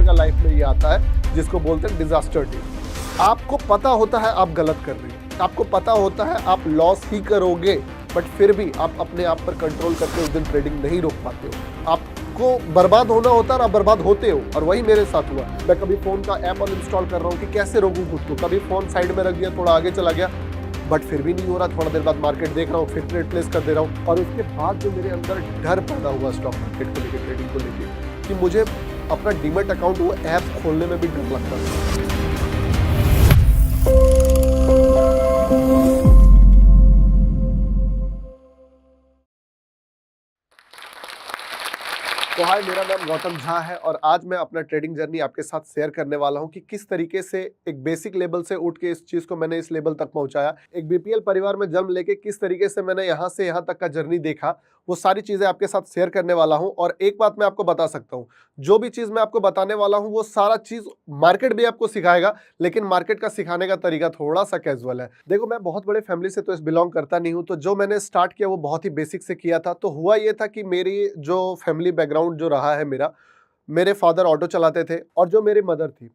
का लाइफ में ये आता है जिसको बोलते हैं डिजास्टर डे। आपको पता होता है आप गलत कर रहे हो, आपको पता होता है आप लॉस ही करोगे, बट फिर भी आप अपने आप पर कंट्रोल करके उस दिन ट्रेडिंग नहीं रोक पाते हो। आपको बर्बाद होना होता है और आप बर्बाद होते हो, और वही मेरे साथ हुआ। मैं कभी फोन का ऐप अनइंस्टॉल कर रहा हूँ कि कैसे रोकूं खुद को, कभी फोन साइड में रख दिया, थोड़ा आगे चला गया, बट फिर भी नहीं हो रहा। थोड़ा देर बाद मार्केट देख रहा हूँ, फिर ट्रेड प्लेस कर दे रहा हूँ। और उसके बाद जो मेरे अंदर डर पैदा हुआ स्टॉक मार्केट को लेकर, ट्रेडिंग को लेकर, कि मुझे अपना डीमैट अकाउंट वो ऐप खोलने में भी डर लगता था। तो हाय, मेरा नाम गौतम झा है और आज मैं अपना ट्रेडिंग जर्नी आपके साथ शेयर करने वाला हूं कि किस तरीके से एक बेसिक लेवल से उठ के इस चीज को मैंने इस लेवल तक पहुंचाया। एक बीपीएल परिवार में जन्म लेके किस तरीके से मैंने यहां से यहां तक का जर्नी देखा, वो सारी चीजें आपके साथ शेयर करने वाला हूं। और एक बात मैं आपको बता सकता हूं, जो भी चीज मैं आपको बताने वाला हूं वो सारा चीज मार्केट भी आपको सिखाएगा, लेकिन मार्केट का सिखाने का तरीका थोड़ा सा कैजुअल है। देखो, मैं बहुत बड़े फैमिली से तो इस बिलोंग करता नहीं हूं, तो जो मैंने स्टार्ट किया वो बहुत ही बेसिक से किया था। तो हुआ ये था कि मेरी जो फैमिली बैकग्राउंड जो रहा है मेरे फादर ऑटो चलाते थे, और जो मेरी मदर थी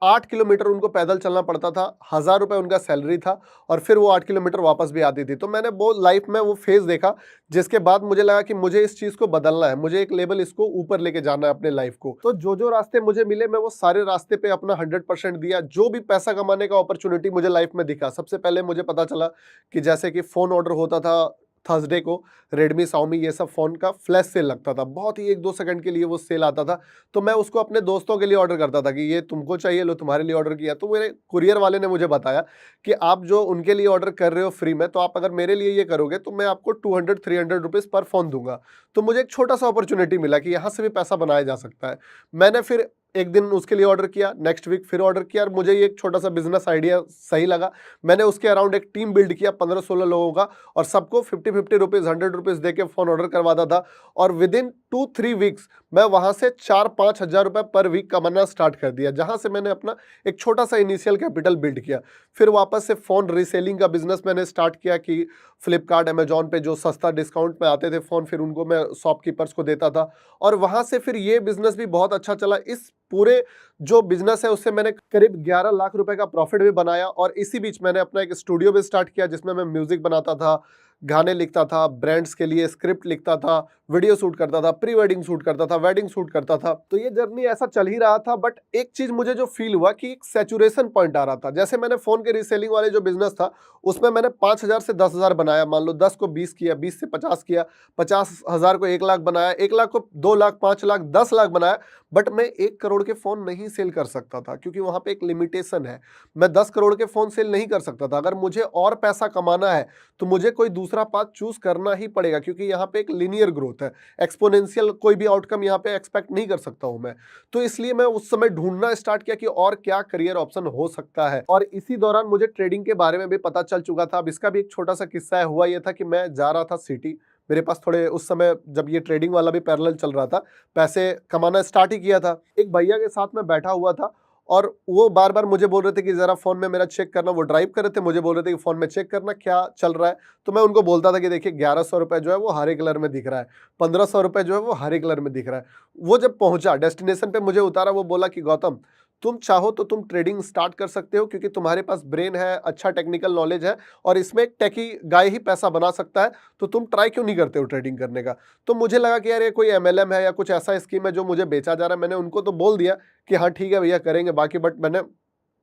8 किलोमीटर उनको पैदल चलना पड़ता था। 1000 रुपए उनका सैलरी था, और फिर वो 8 किलोमीटर वापस भी आती थी। तो मैंने वो लाइफ में वो फेज देखा, जिसके बाद मुझे लगा कि मुझे इस चीज को बदलना है, मुझे एक लेवल इसको ऊपर लेके जाना है अपने लाइफ को। तो जो जो रास्ते मुझे मिले मैं वो सारे रास्ते पे अपना 100% दिया। जो भी पैसा कमाने का अपॉर्चुनिटी मुझे लाइफ में दिखा, सबसे पहले मुझे पता चला कि जैसे कि फोन ऑर्डर होता था थर्सडे को, रेडमी शाओमी ये सब फोन का फ्लैश सेल लगता था, बहुत ही 1-2 सेकंड के लिए वो सेल आता था। तो मैं उसको अपने दोस्तों के लिए ऑर्डर करता था कि ये तुमको चाहिए, लो तुम्हारे लिए ऑर्डर किया। तो मेरे कुरियर वाले ने मुझे बताया कि आप जो उनके लिए ऑर्डर कर रहे हो फ्री में, तो आप अगर मेरे लिए ये करोगे तो मैं आपको 200-300 रुपीज़ पर फोन दूंगा। तो मुझे एक छोटा सा अपॉर्चुनिटी मिला कि यहाँ से भी पैसा बनाया जा सकता है। मैंने फिर एक दिन उसके लिए ऑर्डर किया, नेक्स्ट वीक फिर ऑर्डर किया, और मुझे ये एक छोटा सा बिजनेस आइडिया सही लगा। मैंने उसके अराउंड एक टीम बिल्ड किया 15-16 लोगों का, और सबको 50-50 रुपीज़ 100 रुपीज़ दे के फोन ऑर्डर करवाता था। और विद इन 2-3 वीक्स मैं वहां से 4-5 हज़ार रुपये पर वीक कमाना स्टार्ट कर दिया, जहां से मैंने अपना एक छोटा सा इनिशियल कैपिटल बिल्ड किया। फिर वापस से फोन रीसेलिंग का बिजनेस मैंने स्टार्ट किया कि फ्लिपकार्ट, अमेजॉन पे जो सस्ता डिस्काउंट पे आते थे फोन, फिर उनको मैं शॉपकीपर्स को देता था। और वहां से फिर ये बिजनेस भी बहुत अच्छा चला। इस पूरे जो बिजनेस है उससे मैंने करीब 11 लाख रुपए का प्रॉफिट भी बनाया। और इसी बीच मैंने अपना एक स्टूडियो भी स्टार्ट किया, जिसमें मैं म्यूजिक बनाता था, गाने लिखता था, ब्रांड्स के लिए स्क्रिप्ट लिखता था, वीडियो शूट करता था, प्री वेडिंग शूट करता था, वेडिंग शूट करता था। तो ये जर्नी ऐसा चल ही रहा था। बट एक चीज मुझे जो फील हुआ कि एक सैचुरेशन पॉइंट आ रहा था। जैसे मैंने फोन के रीसेलिंग वाले जो बिजनेस था उसमें मैंने 5,000 से 10,000 बनाया, मान लो 10 को 20 किया, 20 से 50 किया, 50,000 को 1 लाख बनाया, 1 लाख को 2 लाख, 5 लाख, 10 लाख बनाया। बट मैं 1 करोड़ के फोन नहीं सेल कर सकता था, क्योंकि वहां पे एक लिमिटेशन है। मैं 10 करोड़ के फोन सेल नहीं कर सकता था। अगर मुझे और पैसा कमाना है तो मुझे कोई दूसरा पाथ चूज करना ही पड़ेगा, क्योंकि यहाँ पे एक लीनियर ग्रोथ है, एक्सपोनेंशियल कोई भी आउटकम यहाँ पे एक्सपेक्ट नहीं कर सकता हूं मैं। तो इसलिए मैं उस समय ढूंढना स्टार्ट किया कि और क्या करियर ऑप्शन हो सकता है। और इसी दौरान मुझे ट्रेडिंग के बारे में भी पता चल चुका था। अब इसका भी एक छोटा सा किस्सा है। हुआ यह था कि मैं जा रहा था सिटी, मेरे पास थोड़े उस समय, जब ये ट्रेडिंग वाला भी पैरेलल चल रहा था, पैसे कमाना स्टार्ट ही किया था। एक भैया के साथ में बैठा हुआ था, और वो बार बार मुझे बोल रहे थे कि जरा फोन में मेरा चेक करना। वो ड्राइव कर रहे थे, मुझे बोल रहे थे कि फोन में चेक करना क्या चल रहा है। तो मैं उनको बोलता था कि देखिए 1100 रुपये जो है वो हरे कलर में दिख रहा है, 1500 रुपये जो है वो हरे कलर में दिख रहा है। वो जब पहुंचा डेस्टिनेशन पे, मुझे उतारा, वो बोला कि गौतम, तुम चाहो तो तुम ट्रेडिंग स्टार्ट कर सकते हो, क्योंकि तुम्हारे पास ब्रेन है, अच्छा टेक्निकल नॉलेज है, और इसमें एक टेकी गाय ही पैसा बना सकता है। तो तुम ट्राई क्यों नहीं करते हो ट्रेडिंग करने का। तो मुझे लगा कि यार ये कोई एमएलएम है या कुछ ऐसा स्कीम है जो मुझे बेचा जा रहा है। मैंने उनको तो बोल दिया कि हाँ ठीक है भैया करेंगे बाकी, बट मैंने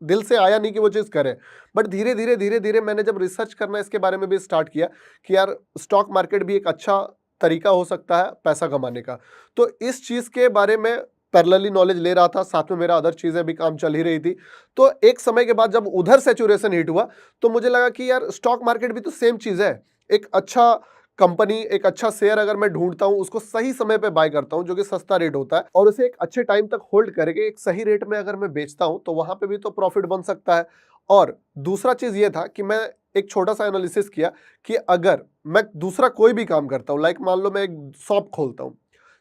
दिल से आया नहीं कि वो चीज़ करें। बट धीरे धीरे मैंने जब रिसर्च करना इसके बारे में भी स्टार्ट किया कि यार स्टॉक मार्केट भी एक अच्छा तरीका हो सकता है पैसा कमाने का। तो इस चीज़ के बारे में पैरेलली नॉलेज ले रहा था, साथ में मेरा अदर चीज़ें भी काम चल ही रही थी। तो एक समय के बाद जब उधर सैचुरेशन हिट हुआ, तो मुझे लगा कि यार स्टॉक मार्केट भी तो सेम चीज़ है। एक अच्छा कंपनी, एक अच्छा शेयर अगर मैं ढूंढता हूं, उसको सही समय पे बाय करता हूं जो कि सस्ता रेट होता है, और उसे एक अच्छे टाइम तक होल्ड करके एक सही रेट में अगर मैं बेचता हूं, तो वहां पे भी तो प्रॉफिट बन सकता है। और दूसरा चीज ये था कि मैं एक छोटा सा एनालिसिस किया कि अगर मैं दूसरा कोई भी काम करता हूं, लाइक मान लो मैं एक शॉप खोलता हूं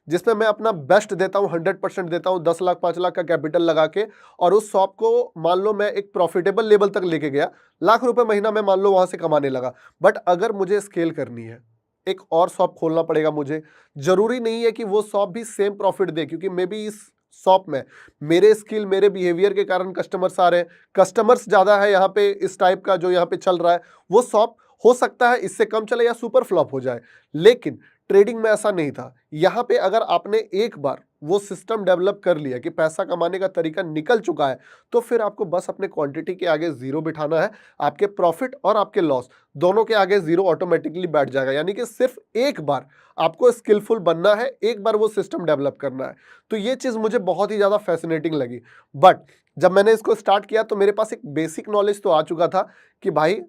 जिसमें मैं अपना बेस्ट देता हूं, 100% देता हूं, 10 लाख 5 लाख का कैपिटल लगा के, और उस शॉप को मान लो मैं एक प्रॉफिटेबल लेवल तक लेके गया, लाख रुपए महीना में मान लो वहां से कमाने लगा। बट अगर मुझे स्केल करनी है, एक और शॉप खोलना पड़ेगा मुझे। जरूरी नहीं है कि वो शॉप भी सेम प्रॉफिट दे, क्योंकि मे बी इस शॉप में मेरे स्किल, मेरे बिहेवियर के कारण कस्टमर्स आ रहे हैं, कस्टमर्स ज़्यादा है यहाँ पे, इस टाइप का जो यहाँ पे चल रहा है, वो शॉप हो सकता है इससे कम चले या सुपर फ्लॉप हो जाए। लेकिन ट्रेडिंग में ऐसा नहीं था। यहाँ पे अगर आपने एक बार वो सिस्टम डेवलप कर लिया कि पैसा कमाने का तरीका निकल चुका है, तो फिर आपको बस अपने क्वांटिटी के आगे जीरो बिठाना है। आपके प्रॉफिट और आपके लॉस दोनों के आगे जीरो ऑटोमेटिकली बैठ जाएगा। यानी कि सिर्फ एक बार आपको स्किलफुल बनना है, एक बार वो सिस्टम डेवलप करना है। तो ये चीज़ मुझे बहुत ही ज़्यादा फैसिनेटिंग लगी। बट जब मैंने इसको स्टार्ट किया तो मेरे पास एक बेसिक नॉलेज तो आ चुका था कि भाई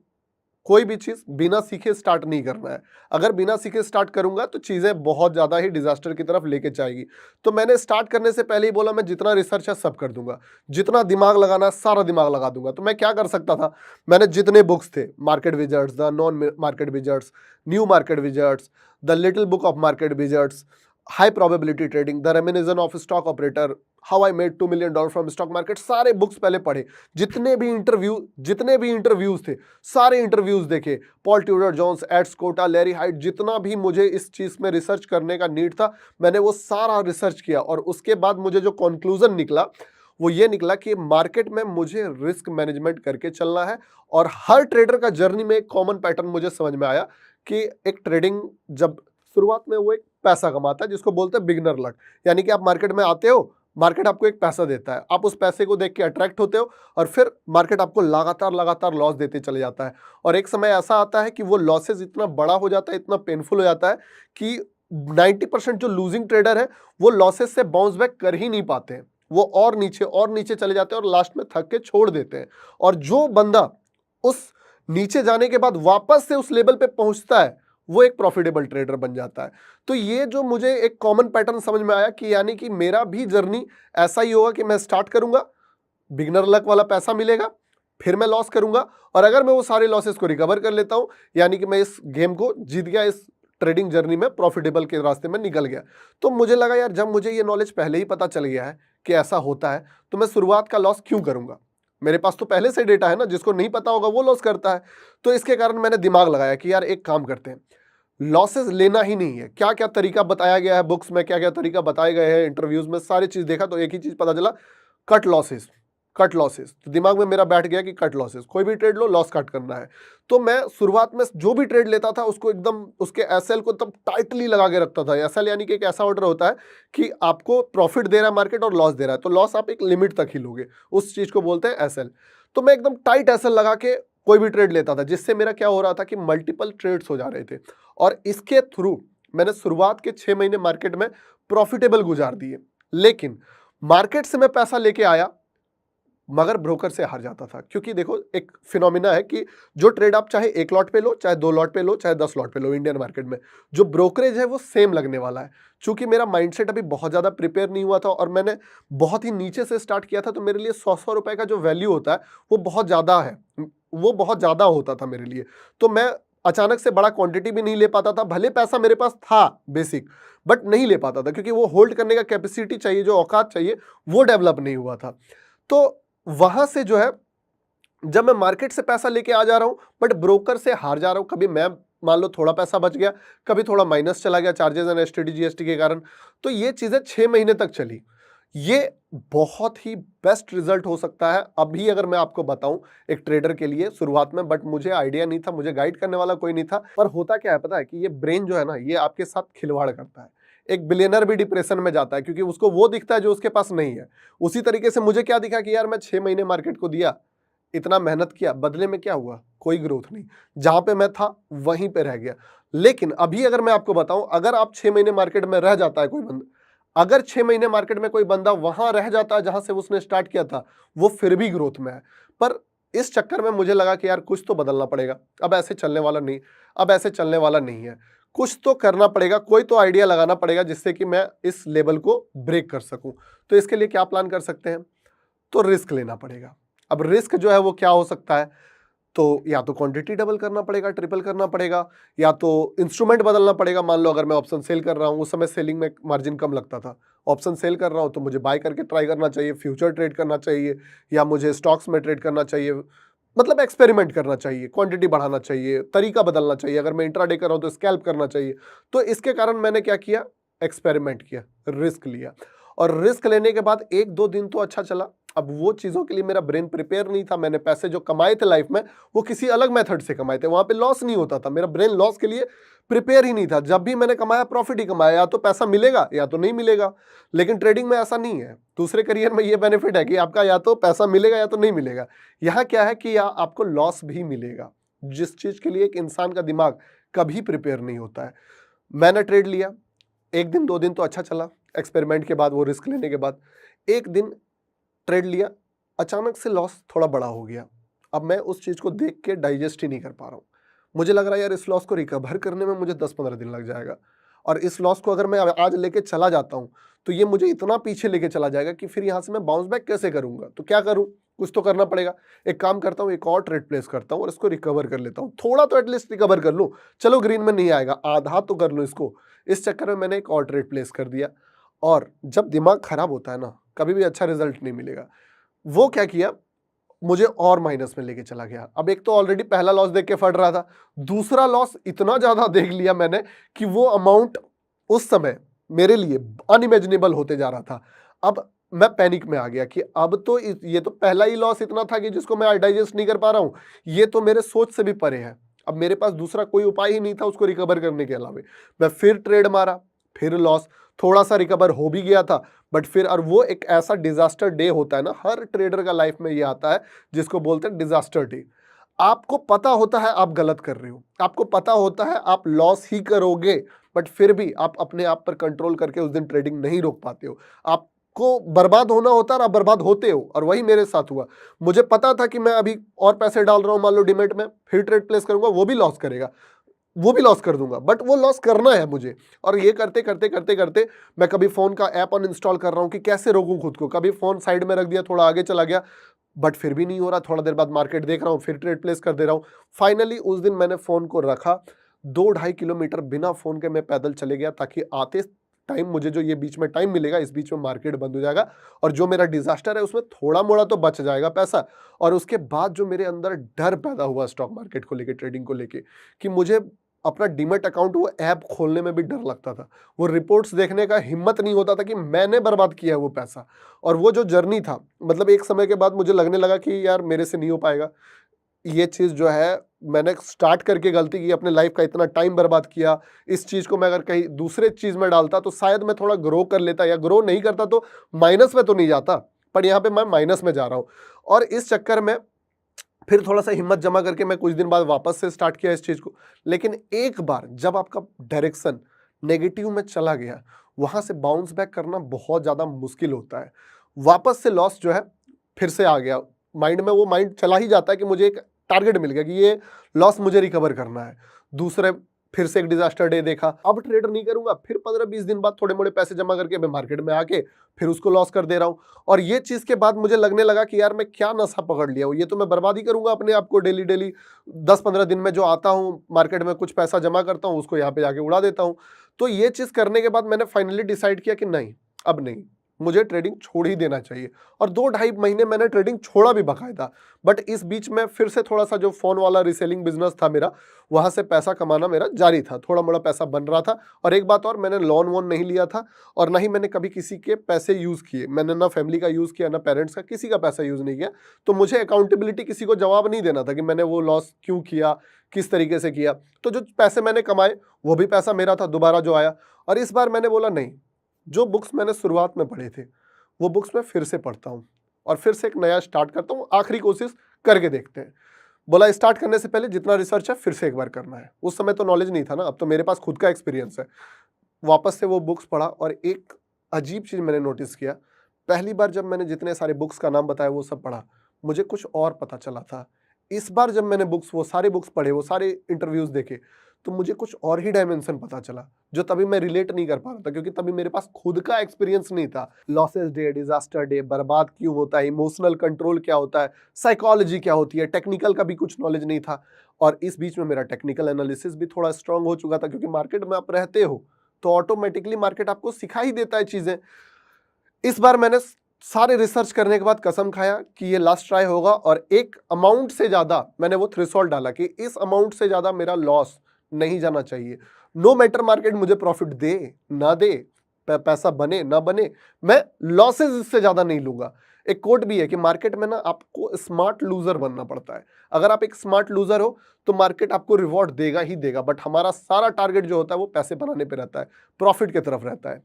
कोई भी चीज़ बिना सीखे स्टार्ट नहीं करना है। अगर बिना सीखे स्टार्ट करूंगा तो चीज़ें बहुत ज़्यादा ही डिजास्टर की तरफ लेके जाएगी। तो मैंने स्टार्ट करने से पहले ही बोला मैं जितना रिसर्च है सब कर दूंगा, जितना दिमाग लगाना है सारा दिमाग लगा दूंगा। तो मैं क्या कर सकता था, मैंने जितने बुक्स थे, market wizards, the non market wizards, new market wizards, the little book of market wizards, high probability trading, the reminiscence of stock operator, how I made $2 million from stock market, सारे books पहले पढ़े। जितने भी interviews थे सारे interviews देखे। Paul Tudor Jones, Ed Seykota, Larry Hite, जितना भी मुझे इस चीज में रिसर्च करने का नीड था मैंने वो सारा रिसर्च किया। और उसके बाद मुझे जो कंक्लूजन निकला वो ये निकला कि मार्केट में मुझे रिस्क मैनेजमेंट करके चलना है। और हर ट्रेडर का जर्नी में एक कॉमन पैटर्न मुझे समझ में आया कि एक ट्रेडिंग जब शुरुआत में वो एक पैसा कमाता है जिसको बोलते हैं बिगनर लक। यानी कि आप मार्केट में आते हो, मार्केट आपको एक पैसा देता है, आप उस पैसे को देख के अट्रैक्ट होते हो और फिर मार्केट आपको लगातार लॉस देते चले जाता है। और एक समय ऐसा आता है कि वो लॉसेस इतना बड़ा हो जाता है, इतना पेनफुल हो जाता है कि 90% जो लूजिंग ट्रेडर है वो लॉसेस से बाउंस बैक कर ही नहीं पाते हैं। वो और नीचे चले जाते हैं और लास्ट में थक के छोड़ देते हैं। और जो बंदा उस नीचे जाने के बाद वापस से उस लेवल पे पहुंचता है वो एक प्रॉफिटेबल ट्रेडर बन जाता है। तो ये जो मुझे एक कॉमन पैटर्न समझ में आया कि यानी कि मेरा भी जर्नी ऐसा ही होगा कि मैं स्टार्ट करूंगा, बिगनर लक वाला पैसा मिलेगा, फिर मैं लॉस करूंगा, और अगर मैं वो सारे लॉसेस को रिकवर कर लेता हूं यानी कि मैं इस गेम को जीत गया, इस ट्रेडिंग जर्नी में प्रॉफिटेबल के रास्ते में निकल गया। तो मुझे लगा यार जब मुझे ये नॉलेज पहले ही पता चल गया है कि ऐसा होता है तो मैं शुरुआत का लॉस क्यों करूंगा। मेरे पास तो पहले से डेटा है ना, जिसको नहीं पता होगा वो लॉस करता है। तो इसके कारण मैंने दिमाग लगाया कि यार एक काम करते हैं, लॉसेस लेना ही नहीं है। क्या क्या तरीका बताया गया है बुक्स में, क्या क्या तरीका बताए गए हैं इंटरव्यूज में, सारी चीज देखा तो एक ही चीज पता चला, कट लॉसेस, कट लॉसेस। तो दिमाग में मेरा बैठ गया कि कट लॉसेस, कोई भी ट्रेड लो लॉस कट करना है। तो मैं शुरुआत में जो भी ट्रेड लेता था उसको एकदम उसके एसएल को तब टाइटली लगा के रखता था। एसएल यानी कि एक ऐसा ऑर्डर होता है कि आपको प्रॉफिट दे रहा है मार्केट और लॉस दे रहा है, तो लॉस आप एक लिमिट तक ही लोगे, उस चीज को बोलते हैं एसएल। तो मैं एकदम टाइट एसएल लगा के कोई भी ट्रेड लेता था, जिससे मेरा क्या हो रहा था कि मल्टीपल ट्रेड्स हो जा रहे थे। और इसके थ्रू मैंने शुरुआत के 6 महीने मार्केट में प्रॉफिटेबल गुजार दिए। लेकिन मार्केट से मैं पैसा लेके आया मगर ब्रोकर से हार जाता था। क्योंकि देखो एक फिनोमिना है कि जो ट्रेड आप चाहे 1 लॉट पे लो, चाहे 2 लॉट पे लो, चाहे 10 लॉट पे लो, इंडियन मार्केट में जो ब्रोकरेज है वो सेम लगने वाला है। चूंकि मेरा माइंडसेट अभी बहुत ज़्यादा प्रिपेयर नहीं हुआ था और मैंने बहुत ही नीचे से स्टार्ट किया था, तो मेरे लिए 100 रुपए का जो वैल्यू होता है वो बहुत ज़्यादा है, वो बहुत ज़्यादा होता था मेरे लिए। तो मैं अचानक से बड़ा क्वांटिटी भी नहीं ले पाता था, भले पैसा मेरे पास था बेसिक, बट नहीं ले पाता था क्योंकि वो होल्ड करने का कैपेसिटी चाहिए, जो औकात चाहिए वो डेवलप नहीं हुआ था। तो वहां से जो है जब मैं मार्केट से पैसा लेके आ जा रहा हूं बट ब्रोकर से हार जा रहा हूं, कभी मैं मान लो थोड़ा पैसा बच गया, कभी थोड़ा माइनस चला गया चार्जेस एंड एसटीडी जीएसटी के कारण। तो ये चीजें 6 महीने तक चली। ये बहुत ही बेस्ट रिजल्ट हो सकता है अभी अगर मैं आपको बताऊं एक ट्रेडर के लिए शुरुआत में, बट मुझे आइडिया नहीं था, मुझे गाइड करने वाला कोई नहीं था। पर होता क्या है पता है कि ये ब्रेन जो है ना ये आपके साथ खिलवाड़ करता है। एक बिलियनर भी डिप्रेशन में जाता है क्योंकि उसको वो दिखता है जो उसके पास नहीं है। उसी तरीके से मुझे क्या दिखा कि यार मैं 6 महीने मार्केट को दिया, इतना मेहनत किया, बदले में क्या हुआ, कोई ग्रोथ नहीं, जहां पे मैं था वहीं पे रह गया। लेकिन अभी अगर मैं आपको बताऊं, अगर आप 6 महीने मार्केट में रह जाता है कोई बंदा, अगर 6 महीने मार्केट में कोई बंदा वहां रह जाता है जहां से उसने स्टार्ट किया था, वो फिर भी ग्रोथ में है। पर इस चक्कर में मुझे लगा कि यार कुछ तो बदलना पड़ेगा, अब ऐसे चलने वाला नहीं, अब ऐसे चलने वाला नहीं है, कुछ तो करना पड़ेगा, कोई तो आइडिया लगाना पड़ेगा जिससे कि मैं इस लेवल को ब्रेक कर सकूं। तो इसके लिए क्या प्लान कर सकते हैं, तो रिस्क लेना पड़ेगा। अब रिस्क जो है वो क्या हो सकता है, तो या तो क्वांटिटी डबल करना पड़ेगा, ट्रिपल करना पड़ेगा, या तो इंस्ट्रूमेंट बदलना पड़ेगा। मान लो अगर मैं ऑप्शन सेल कर रहा हूं, उस समय सेलिंग में मार्जिन कम लगता था, ऑप्शन सेल कर रहा हूं तो मुझे बाय करके ट्राई करना चाहिए, फ्यूचर ट्रेड करना चाहिए, या मुझे स्टॉक्स में ट्रेड करना चाहिए, मतलब एक्सपेरिमेंट करना चाहिए, क्वांटिटी बढ़ाना चाहिए, तरीका बदलना चाहिए। अगर मैं इंट्राडे कर रहा हूं तो स्कैल्प करना चाहिए। तो इसके कारण मैंने क्या किया, एक्सपेरिमेंट किया, रिस्क लिया। और रिस्क लेने के बाद 1-2 दिन तो अच्छा चला। अब वो चीज़ों के लिए मेरा ब्रेन प्रिपेयर नहीं था। मैंने पैसे जो कमाए थे लाइफ में, वो किसी अलग मेथड से कमाए थे, वहाँ पे लॉस नहीं होता था। मेरा ब्रेन लॉस के लिए प्रिपेयर ही नहीं था। जब भी मैंने कमाया प्रॉफिट ही कमाया, या तो पैसा मिलेगा या तो नहीं मिलेगा। लेकिन ट्रेडिंग में ऐसा नहीं है। दूसरे करियर में ये बेनिफिट है कि आपका या तो पैसा मिलेगा या तो नहीं मिलेगा। यहाँ क्या है कि या आपको लॉस भी मिलेगा, जिस चीज़ के लिए एक इंसान का दिमाग कभी प्रिपेयर नहीं होता है। मैंने ट्रेड लिया, 1 दिन 2 दिन तो अच्छा चला, एक्सपेरिमेंट के बाद, वो रिस्क लेने के बाद। 1 दिन ट्रेड लिया, अचानक से लॉस थोड़ा बड़ा हो गया। अब मैं उस चीज़ को देख के डाइजेस्ट ही नहीं कर पा रहा हूँ। मुझे लग रहा है यार इस लॉस को रिकवर करने में मुझे 10-15 दिन लग जाएगा, और इस लॉस को अगर मैं आज लेके चला जाता हूँ तो ये मुझे इतना पीछे लेके चला जाएगा कि फिर यहाँ से मैं बाउंस बैक कैसे करूँगा? तो क्या करूँ? कुछ तो करना पड़ेगा। एक काम करता हूँ, एक और ट्रेड प्लेस करता हूँ और इसको रिकवर कर लेता हूँ। थोड़ा तो एटलीस्ट रिकवर कर लूँ। चलो ग्रीन में नहीं आएगा, आधा तो कर लूँ इसको। इस चक्कर में मैंने एक और ट्रेड प्लेस कर दिया। और जब दिमाग खराब होता है ना, कभी भी अच्छा रिजल्ट नहीं मिलेगा। वो क्या किया, मुझे और माइनस में लेके चला गया। अब एक तो ऑलरेडी पहला लॉस देख के फट रहा था, दूसरा लॉस इतना ज्यादा देख लिया मैंने कि वो अमाउंट उस समय मेरे लिए अनइमेजिनेबल होते जा रहा था। अब मैं पैनिक में आ गया कि अब तो ये तो पहला ही लॉस इतना था कि जिसको मैं डाइजेस्ट नहीं कर पा रहा हूं, ये तो मेरे सोच से भी परे है। अब मेरे पास दूसरा कोई उपाय ही नहीं था उसको रिकवर करने के अलावा। मैं फिर ट्रेड मारा, फिर लॉस, थोड़ा सा रिकवर हो भी गया था, बट फिर, और वो एक ऐसा डिजास्टर डे होता है ना, हर ट्रेडर का लाइफ में ये आता है जिसको बोलते हैं डिजास्टर डे। आपको पता होता है आप गलत कर रहे हो, आपको पता होता है आप लॉस ही करोगे, बट फिर भी आप अपने आप पर कंट्रोल करके उस दिन ट्रेडिंग नहीं रोक पाते हो। आपको बर्बाद होना होता है और आप बर्बाद होते हो, और वही मेरे साथ हुआ। मुझे पता था कि मैं अभी और पैसे डाल रहा हूं, मान लो डिमेट में, फिर ट्रेड प्लेस करूंगा, वो भी लॉस करेगा, वो भी लॉस कर दूंगा, बट वो लॉस करना है मुझे। और ये करते करते करते करते मैं कभी फोन का ऐप अनइंस्टॉल कर रहा हूं कि कैसे रोकूं खुद को, कभी फोन साइड में रख दिया, थोड़ा आगे चला गया, बट फिर भी नहीं हो रहा। थोड़ा देर बाद मार्केट देख रहा हूं, फिर ट्रेड प्लेस कर दे रहा हूं। फाइनली उस दिन मैंने फोन को रखा, 2-2.5 किलोमीटर बिना फोन के मैं पैदल चले गया, ताकि आते टाइम मुझे जो ये बीच में टाइम मिलेगा, इस बीच में मार्केट बंद हो जाएगा और जो मेरा डिजास्टर है उसमें थोड़ा मोड़ा तो बच जाएगा पैसा। और उसके बाद जो मेरे अंदर डर पैदा हुआ स्टॉक मार्केट को लेके, ट्रेडिंग को लेके, कि मुझे अपना डीमैट अकाउंट, वो ऐप खोलने में भी डर लगता था, वो रिपोर्ट्स देखने का हिम्मत नहीं होता था कि मैंने बर्बाद किया है वो पैसा। और वो जो जर्नी था, मतलब एक समय के बाद मुझे लगने लगा कि यार मेरे से नहीं हो पाएगा ये चीज़ जो है। मैंने स्टार्ट करके गलती की, अपने लाइफ का इतना टाइम बर्बाद किया। इस चीज़ को मैं अगर कहीं दूसरे चीज़ में डालता तो शायद मैं थोड़ा ग्रो कर लेता, या ग्रो नहीं करता तो माइनस में तो नहीं जाता, पर यहाँ पे मैं माइनस में जा रहा हूँ। और इस चक्कर में फिर थोड़ा सा हिम्मत जमा करके मैं कुछ दिन बाद वापस से स्टार्ट किया इस चीज़ को। लेकिन एक बार जब आपका डायरेक्शन नेगेटिव में चला गया, वहाँ से बाउंस बैक करना बहुत ज़्यादा मुश्किल होता है। वापस से लॉस जो है फिर से आ गया माइंड में, वो माइंड चला ही जाता है कि मुझे एक टारगेट मिल गया कि ये लॉस मुझे रिकवर करना है। दूसरे फिर से एक डिजास्टर डे देखा, अब ट्रेड नहीं करूंगा, फिर 15-20 दिन बाद थोड़े मोड़े पैसे जमा करके मैं मार्केट में आके फिर उसको लॉस कर दे रहा हूँ। और ये चीज़ के बाद मुझे लगने लगा कि यार मैं क्या नशा पकड़ लिया हूँ, ये तो मैं बर्बाद ही करूंगा अपने आप को। डेली डेली 10-15 दिन में जो आता हूँ मार्केट में, कुछ पैसा जमा करता हूँ, उसको यहाँ पे जाके उड़ा देता हूँ। तो ये चीज़ करने के बाद मैंने फाइनली डिसाइड किया कि नहीं, अब नहीं, मुझे ट्रेडिंग छोड़ ही देना चाहिए। और 2-2.5 महीने मैंने ट्रेडिंग छोड़ा भी बकायदा। बट इस बीच में फिर से थोड़ा सा जो फोन वाला रीसेलिंग बिजनेस था मेरा, वहां से पैसा कमाना मेरा जारी था, थोड़ा मोड़ा पैसा बन रहा था। और एक बात और, मैंने लोन वोन नहीं लिया था, और ना ही मैंने कभी किसी के पैसे यूज किए। मैंने ना फैमिली का यूज किया, ना पेरेंट्स का, किसी का पैसा यूज नहीं किया। तो मुझे अकाउंटेबिलिटी किसी को जवाब नहीं देना था कि मैंने वो लॉस क्यों किया, किस तरीके से किया। तो जो पैसे मैंने कमाए वो भी पैसा मेरा था दोबारा जो आया। और इस बार मैंने बोला नहीं, जो बुक्स मैंने शुरुआत में पढ़े थे वो बुक्स मैं फिर से पढ़ता हूँ, और फिर से एक नया स्टार्ट करता हूँ, आखिरी कोशिश करके देखते हैं। बोला स्टार्ट करने से पहले जितना रिसर्च है फिर से एक बार करना है। उस समय तो नॉलेज नहीं था ना, अब तो मेरे पास खुद का एक्सपीरियंस है। वापस से वो बुक्स पढ़ा, और एक अजीब चीज़ मैंने नोटिस किया। पहली बार जब मैंने जितने सारे बुक्स का नाम बताया वो सब पढ़ा, मुझे कुछ और पता चला था। इस बार जब मैंने वो सारे बुक्स पढ़े, वो सारे इंटरव्यूज देखे, तो मुझे कुछ और ही डायमेंशन पता चला, जो तभी मैं रिलेट नहीं कर पा रहा था, क्योंकि तभी मेरे पास खुद का एक्सपीरियंस नहीं था। लॉसेस डे, डिजास्टर डे, बर्बाद क्यों होता है, इमोशनल कंट्रोल क्या होता है, साइकोलॉजी क्या होती है, टेक्निकल का भी कुछ नॉलेज नहीं था। और इस बीच में मेरा टेक्निकल एनालिसिस भी थोड़ा स्ट्रांग हो चुका था, क्योंकि मार्केट में आप रहते हो तो ऑटोमेटिकली मार्केट आपको सिखा ही देता है चीजें। इस बार मैंने सारे रिसर्च करने के बाद कसम खाया कि ये लास्ट ट्राई होगा, और एक अमाउंट से ज्यादा मैंने वो थ्रेशोल्ड डाला कि इस अमाउंट से ज्यादा मेरा लॉस नहीं जाना चाहिए। नो मैटर मार्केट मुझे प्रॉफिट दे ना दे, पैसा बने ना बने, मैं लॉसेज इससे ज्यादा नहीं लूंगा। एक कोट भी है कि मार्केट में ना आपको स्मार्ट लूजर बनना पड़ता है। अगर आप एक स्मार्ट लूजर हो तो मार्केट आपको रिवॉर्ड देगा ही देगा, बट हमारा सारा टारगेट जो होता है वो पैसे बनाने पे रहता है, प्रॉफिट की तरफ रहता है।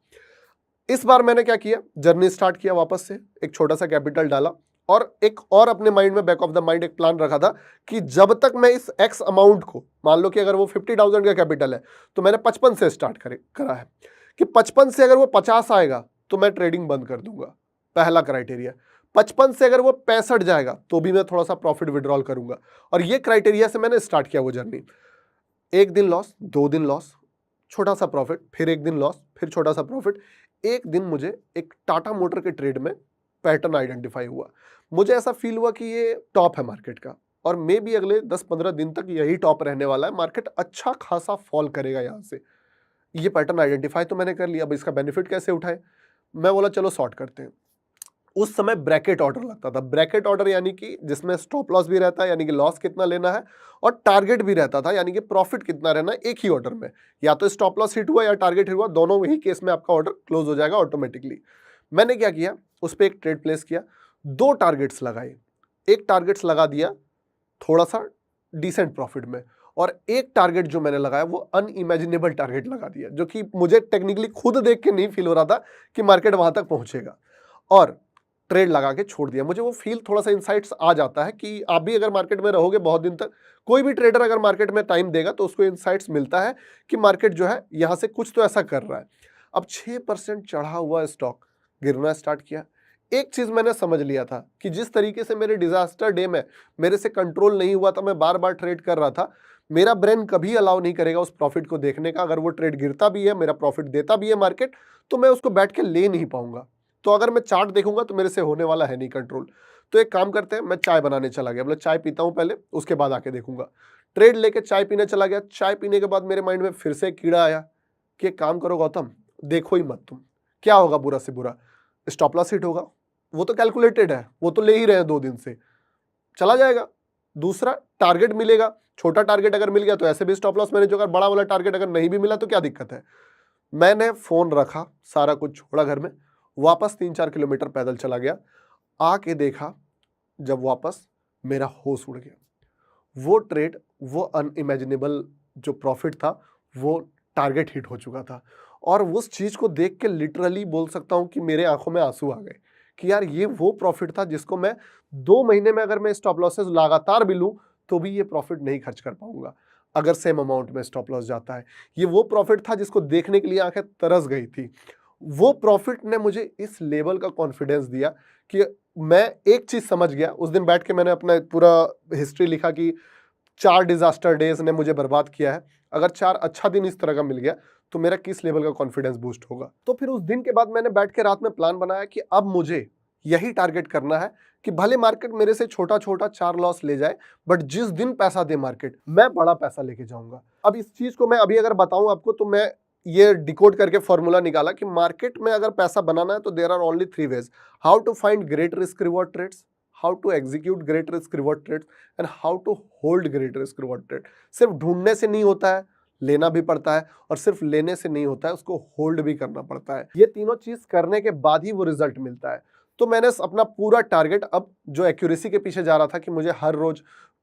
इस बार मैंने क्या किया, जर्नी स्टार्ट किया, वापस से एक छोटा सा कैपिटल डाला और एक और अपने माइंड में, बैक ऑफ द माइंड एक प्लान रखा था कि जब तक मैं इस एक्स अमाउंट को, मान लो कि अगर वो 50,000 का कैपिटल है तो मैंने 55 से स्टार्ट करा है, कि 55 से अगर वो 50 आएगा तो मैं ट्रेडिंग बंद कर दूंगा। पहला क्राइटेरिया। 55 से अगर वो 65 जाएगा तो भी मैं थोड़ा सा प्रॉफिट विड्रॉल करूंगा। और ये क्राइटेरिया से मैंने स्टार्ट किया वो जर्नी। एक दिन लॉस, 2 दिन लॉस, छोटा सा प्रॉफिट, फिर एक दिन लॉस, फिर छोटा सा प्रॉफिट। एक दिन मुझे एक टाटा मोटर के ट्रेड में पैटर्न आइडेंटिफाई हुआ। मुझे ऐसा फील हुआ कि ये टॉप है मार्केट का और मे भी अगले 10-15 दिन तक यही टॉप रहने वाला है, मार्केट अच्छा खासा फॉल करेगा यहाँ से। ये पैटर्न आइडेंटिफाई तो मैंने कर लिया, अब इसका बेनिफिट कैसे उठाए? मैं बोला चलो सॉर्ट करते हैं। उस समय ब्रैकेट ऑर्डर लगता था। ब्रैकेट ऑर्डर यानी कि जिसमें स्टॉप लॉस भी रहता है, यानी कि लॉस कितना लेना है, और टारगेट भी रहता था, यानी कि प्रॉफिट कितना रहना है एक ही ऑर्डर में। या तो स्टॉप लॉस हिट हुआ या टारगेट हिट हुआ, दोनों ही केस में आपका ऑर्डर क्लोज हो जाएगा ऑटोमेटिकली। मैंने क्या किया, उस पर एक ट्रेड प्लेस किया, 2 टारगेट्स लगाए। एक टारगेट्स लगा दिया थोड़ा सा डिसेंट प्रॉफिट में, और एक टारगेट जो मैंने लगाया वो अनइमेजिनेबल टारगेट लगा दिया, जो कि मुझे टेक्निकली खुद देख के नहीं फील हो रहा था कि मार्केट वहां तक पहुंचेगा, और ट्रेड लगा के छोड़ दिया। मुझे वो फील, थोड़ा सा इनसाइट्स आ जाता है कि आप भी अगर मार्केट में रहोगे बहुत दिन तक, कोई भी ट्रेडर अगर मार्केट में टाइम देगा तो उसको इनसाइट्स मिलता है कि मार्केट जो है यहां से कुछ तो ऐसा कर रहा है। अब 6% चढ़ा हुआ स्टॉक गिरना स्टार्ट किया। एक चीज मैंने समझ लिया था कि जिस तरीके से मेरे डिजास्टर डे में मेरे से कंट्रोल नहीं हुआ था, मैं बार बार ट्रेड कर रहा था, मेरा ब्रेन कभी अलाउ नहीं करेगा उस प्रॉफिट को देखने का। अगर वो ट्रेड गिरता भी है, मेरा प्रॉफिट देता भी है मार्केट, तो मैं उसको बैठ के ले नहीं पाऊंगा। तो अगर मैं चार्ट देखूंगा तो मेरे से होने वाला है नहीं कंट्रोल। तो एक काम करते हैं, मैं चाय बनाने चला गया, मतलब चाय पीता हूं पहले, उसके बाद आके देखूंगा। ट्रेड लेके चाय पीने चला गया। चाय पीने के बाद मेरे माइंड में फिर से एक कीड़ा आया कि एक काम करो गौतम, देखो ही मत तुम, क्या होगा बुरा से बुरा, स्टॉप लॉस हिट होगा, वो तो कैलकुलेटेड है, वो तो ले ही रहे हैं 2 दिन से, चला जाएगा। दूसरा टारगेट मिलेगा, छोटा टारगेट अगर मिल गया तो ऐसे भी स्टॉप लॉस मैंने जो कर, बड़ा वाला टारगेट अगर नहीं भी मिला तो क्या दिक्कत है। मैंने फोन रखा, सारा कुछ छोड़ा घर में, वापस 3-4 किलोमीटर पैदल चला गया। आके देखा, जब वापस, मेरा होश उड़ गया। वो ट्रेड, वो अनइमेजिनेबल जो प्रॉफिट था, वो टारगेट हिट हो चुका था। और उस चीज को देख के लिटरली बोल सकता हूं कि मेरे आंखों में आंसू आ गए कि यार ये वो प्रॉफिट था जिसको मैं 2 महीने में अगर मैं स्टॉप लॉसेस लगातार भी लूं तो भी ये प्रॉफिट नहीं खर्च कर पाऊंगा अगर सेम अमाउंट में स्टॉप लॉस जाता है। ये वो प्रॉफिट था जिसको देखने के लिए आंखें तरस गई थी। वो प्रॉफिट ने मुझे इस लेवल का कॉन्फिडेंस दिया कि मैं एक चीज समझ गया। उस दिन बैठ के मैंने अपना पूरा हिस्ट्री लिखा कि 4 डिजास्टर डेज ने मुझे बर्बाद किया है, अगर 4 अच्छा दिन इस तरह का मिल गया तो मेरा किस लेवल का कॉन्फिडेंस बूस्ट होगा। तो फिर उस दिन के बाद मैंने बैठ के रात में प्लान बनाया कि अब मुझे यही टारगेट करना है कि भले मार्केट मेरे से छोटा छोटा 4 लॉस ले जाए, बट जिस दिन पैसा दे मार्केट, मैं बड़ा पैसा लेके जाऊंगा। अब इस चीज को मैं अभी अगर बताऊं आपको, तो मैं ये डिकोड करके फॉर्मूला निकाला कि मार्केट में अगर पैसा बनाना है तो there are only 3 ways: how to find great risk reward trades, how to execute great risk reward trades, and how to hold great risk reward trade. सिर्फ ढूंढने से नहीं होता है, लेना भी पड़ता है, और सिर्फ लेने से नहीं होता है, उसको होल्ड भी करना पड़ता है। ये तीनों चीज करने के बाद ही वो रिजल्ट मिलता है। तो मैंने अपना पूरा टारगेट, अब जो एक्यूरेसी के पीछे जा रहा था कि मुझे हर रोज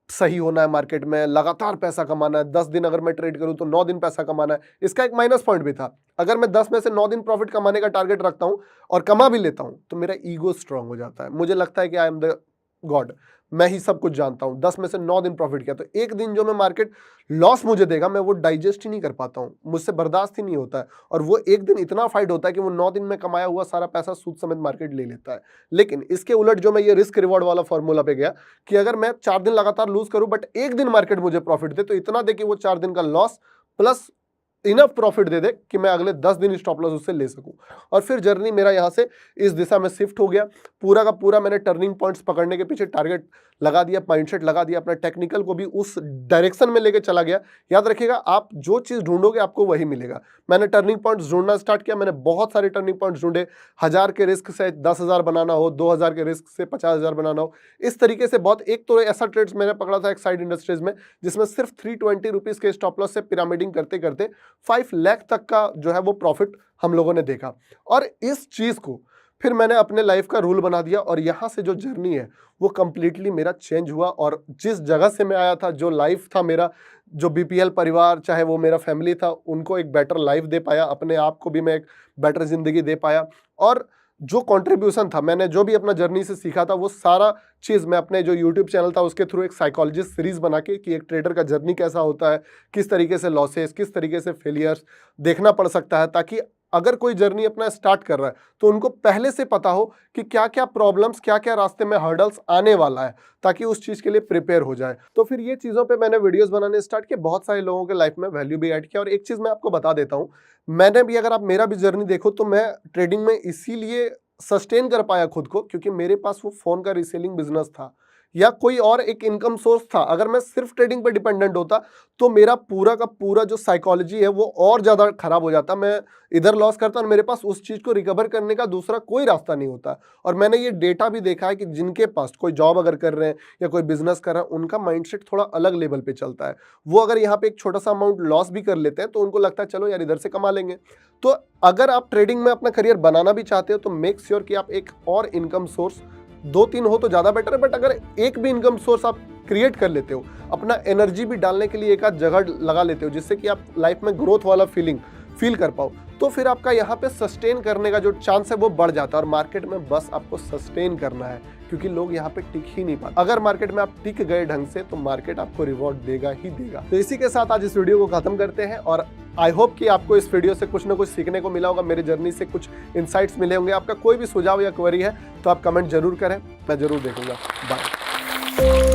सही होना है, मार्केट में लगातार पैसा कमाना है, 10 दिन अगर मैं ट्रेड करूं तो 9 दिन पैसा कमाना है। इसका एक माइनस पॉइंट भी था, अगर मैं 10 में से 9 दिन प्रॉफिट कमाने का टारगेट रखता हूं और कमा भी लेता हूं तो मेरा ईगो स्ट्रांग हो जाता है, मुझे लगता है कि आई एम द गॉड, मैं ही सब कुछ जानता हूं। 10 में से 9 दिन प्रॉफिट किया तो एक दिन जो मैं मार्केट लॉस मुझे देगा, मैं वो डाइजेस्ट ही नहीं कर पाता हूं, मुझसे बर्दाश्त ही नहीं होता है। और वो एक दिन इतना फाइट होता है कि वो 9 दिन में कमाया हुआ सारा पैसा सूद समेत मार्केट ले लेता है। लेकिन इसके उलट जो मैं ये रिस्क रिवॉर्ड वाला फॉर्मूला पे गया कि अगर मैं 4 दिन लगातार लूज करूं बट एक दिन मार्केट मुझे प्रॉफिट दे, तो इतना दे कि वो 4 दिन का लॉस प्लस इनफ प्रॉफिट दे दे कि मैं अगले 10 दिन स्टॉप लॉस उससे ले सकूं। और फिर जर्नी मेरा यहां से इस दिशा में शिफ्ट हो गया। पूरा का पूरा मैंने टर्निंग पॉइंट्स पकड़ने के पीछे टारगेट लगा दिया, माइंडसेट लगा दिया, अपना टेक्निकल को भी उस डायरेक्शन में लेके चला गया। याद रखिएगा, आप जो चीज ढूंढोगे आपको वही मिलेगा। मैंने टर्निंग पॉइंट्स ढूंढना स्टार्ट किया, मैंने बहुत सारे टर्निंग पॉइंट्स ढूंढे। 1000 के रिस्क से 10,000 बनाना हो, 2000 के रिस्क से 50,000 बनाना हो, इस तरीके से बहुत। एक तो ऐसा ट्रेड्स मैंने पकड़ा था एक्साइड इंडस्ट्रीज में, जिसमें सिर्फ 320 रुपीज के स्टॉप लॉस से पिरामिडिंग करते करते 5 लाख तक का जो है वो प्रॉफिट हम लोगों ने देखा। और इस चीज़ को फिर मैंने अपने लाइफ का रूल बना दिया और यहाँ से जो जर्नी है वो कंप्लीटली मेरा चेंज हुआ। और जिस जगह से मैं आया था, जो लाइफ था मेरा, जो बीपीएल परिवार चाहे वो मेरा फैमिली था, उनको एक बेटर लाइफ दे पाया, अपने आप को भी मैं एक बेटर ज़िंदगी दे पाया। और जो कंट्रीब्यूशन था, मैंने जो भी अपना जर्नी से सीखा था, वो सारा चीज़ मैं अपने जो यूट्यूब चैनल था उसके थ्रू एक साइकोलॉजिस्ट सीरीज़ बना के कि एक ट्रेडर का जर्नी कैसा होता है, किस तरीके से लॉसेस, किस तरीके से फेलियर्स देखना पड़ सकता है, ताकि अगर कोई जर्नी अपना स्टार्ट कर रहा है तो उनको पहले से पता हो कि क्या क्या प्रॉब्लम्स, क्या क्या रास्ते में हर्डल्स आने वाला है, ताकि उस चीज़ के लिए प्रिपेयर हो जाए। तो फिर ये चीज़ों पे मैंने वीडियोस बनाने स्टार्ट किए, बहुत सारे लोगों के लाइफ में वैल्यू भी ऐड किया। और एक चीज़ मैं आपको बता देता हूँ, मैंने भी, अगर आप मेरा भी जर्नी देखो तो मैं ट्रेडिंग में इसीलिए सस्टेन कर पाया खुद को क्योंकि मेरे पास वो फ़ोन का रीसेलिंग बिजनेस था या कोई और एक इनकम सोर्स था। अगर मैं सिर्फ ट्रेडिंग पर डिपेंडेंट होता तो मेरा पूरा का पूरा जो साइकोलॉजी है वो और ज़्यादा खराब हो जाता, मैं इधर लॉस करता और मेरे पास उस चीज़ को रिकवर करने का दूसरा कोई रास्ता नहीं होता। और मैंने ये डेटा भी देखा है कि जिनके पास कोई जॉब अगर कर रहे हैं या कोई बिजनेस कर रहे हैं, उनका माइंडसेट थोड़ा अलग लेवल पे चलता है। वो अगर यहाँ पे एक छोटा सा अमाउंट लॉस भी कर लेते हैं तो उनको लगता है चलो यार इधर से कमा लेंगे। तो अगर आप ट्रेडिंग में अपना करियर बनाना भी चाहते हो तो मेक श्योर कि आप एक और इनकम सोर्स, 2-3 हो तो ज़्यादा बेटर है, बट अगर एक भी इनकम सोर्स आप क्रिएट कर लेते हो, अपना एनर्जी भी डालने के लिए एक आध जगह लगा लेते हो जिससे कि आप लाइफ में ग्रोथ वाला फील कर पाओ, तो फिर आपका यहाँ पे सस्टेन करने का जो चांस है वो बढ़ जाता है। और मार्केट में बस आपको सस्टेन करना है क्योंकि लोग यहाँ पे टिक ही नहीं पाते। अगर मार्केट में आप टिक गए ढंग से तो मार्केट आपको रिवॉर्ड देगा ही देगा। तो इसी के साथ आज इस वीडियो को खत्म करते हैं और आई होप कि आपको इस वीडियो से कुछ ना कुछ सीखने को मिला होगा, मेरी जर्नी से कुछ इंसाइट्स मिले होंगे। आपका कोई भी सुझाव या क्वेरी है तो आप कमेंट जरूर करें, मैं जरूर देखूंगा। बाय।